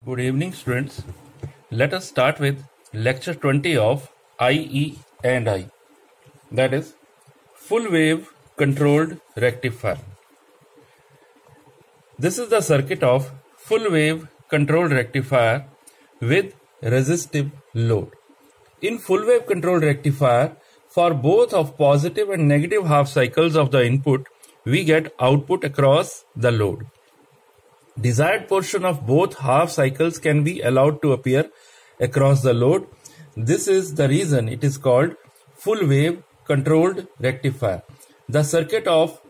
Good evening, students. Let us start with lecture 20 of IE and I, that is full wave controlled rectifier. This is the circuit of full wave controlled rectifier with resistive load. In full wave controlled rectifier, for both of positive and negative half cycles of the input, we get output across the load. Desired portion of both half cycles can be allowed to appear across the load. This is the reason it is called full wave controlled rectifier. The circuit of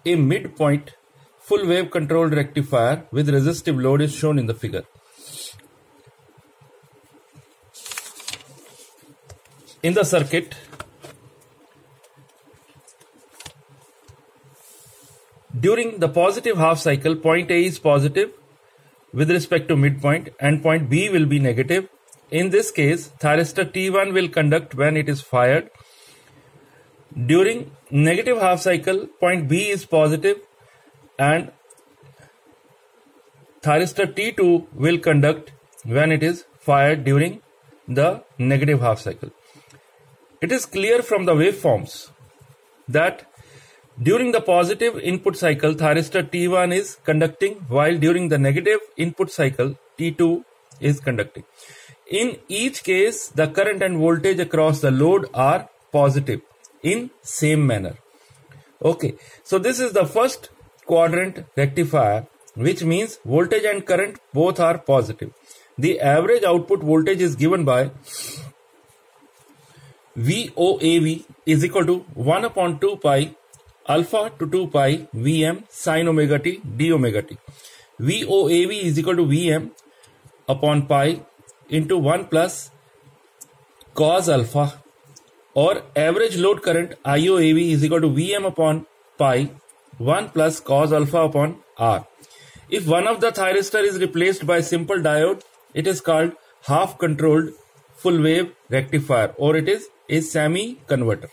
a midpoint full wave controlled rectifier with resistive load is shown in the figure. In the circuit, during the positive half cycle, point A is positive with respect to midpoint and point B will be negative. In this case, thyristor T1 will conduct when it is fired. During negative half cycle, point B is positive and thyristor T2 will conduct when it is fired during the negative half cycle. It is clear from the waveforms that during the positive input cycle, thyristor T1 is conducting, while during the negative input cycle, T2 is conducting. In each case, the current and voltage across the load are positive in same manner. Okay, so this is the first quadrant rectifier, which means voltage and current both are positive. The average output voltage is given by VOAV is equal to 1 upon 2 pi alpha to 2 pi Vm sin omega t d omega t. VOAV is equal to Vm upon pi into 1 plus cos alpha, or average load current IOAV is equal to Vm upon pi 1 plus cos alpha upon R. If one of the thyristor is replaced by simple diode, it is called half controlled full wave rectifier, or it is a semi-converter.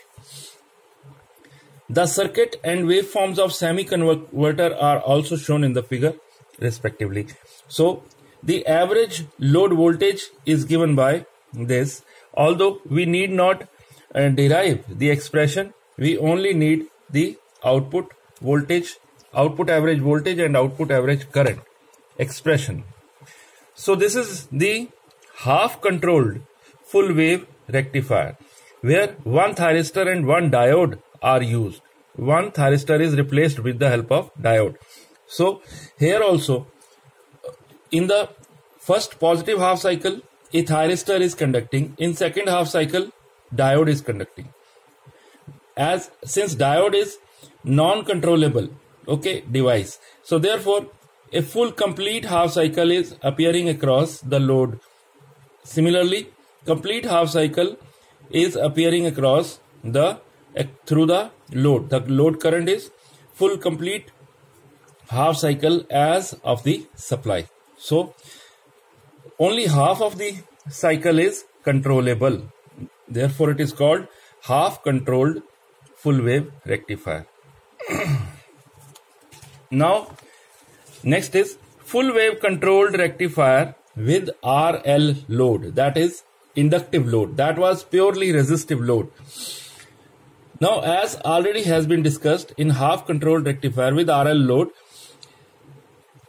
The circuit and waveforms of semi-converter are also shown in the figure respectively. So the average load voltage is given by this. Although we need not derive the expression, we only need the output voltage, output average voltage and output average current expression. So this is the half controlled full wave rectifier, where one thyristor and one diode are used. One thyristor is replaced with the help of diode. So here also, in the first positive half cycle, a thyristor is conducting. In second half cycle, diode is conducting. Since diode is non-controllable device, so therefore a full complete half cycle is appearing across the load. Similarly, complete half cycle is appearing across through the load. The load current is full complete half cycle as of the supply. So only half of the cycle is controllable. Therefore it is called half controlled full wave rectifier. Now next is full wave controlled rectifier with RL load, that is inductive load. That was purely resistive load. Now, as already has been discussed, in half controlled rectifier with RL load,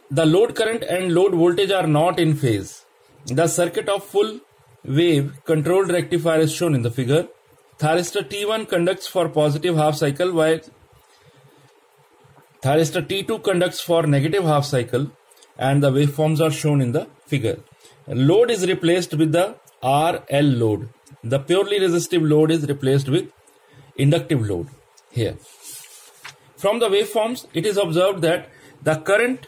the load current and load voltage are not in phase. The circuit of full wave controlled rectifier is shown in the figure. Thyristor T1 conducts for positive half cycle, while thyristor T2 conducts for negative half cycle, and the waveforms are shown in the figure. Load is replaced with the RL load. The purely resistive load is replaced with inductive load here. From the waveforms, it is observed that the current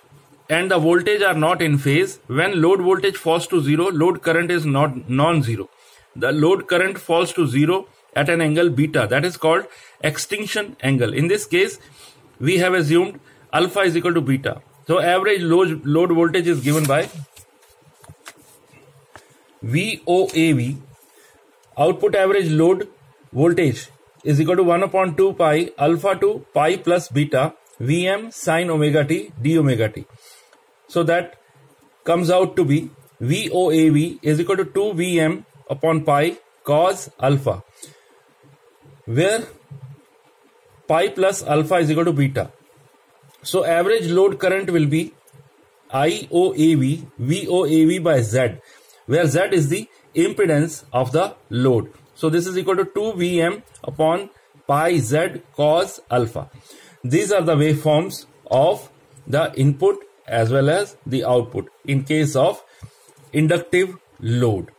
and the voltage are not in phase. When load voltage falls to 0, load current is not non-zero. The load current falls to 0 at an angle beta, that is called extinction angle. In this case, we have assumed alpha is equal to beta. So average load voltage is given by VOAV, output average load voltage, is equal to 1 upon 2 pi alpha to pi plus beta Vm sin omega t d omega t. So that comes out to be VOAV is equal to 2 Vm upon pi cos alpha, where pi plus alpha is equal to beta. So average load current will be IOAV VOAV by Z, where Z is the impedance of the load. So this is equal to 2 Vm upon pi Z cos alpha. These are the waveforms of the input as well as the output in case of inductive load.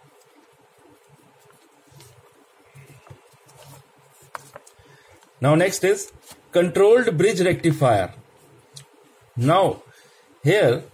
Now next is controlled bridge rectifier. Now here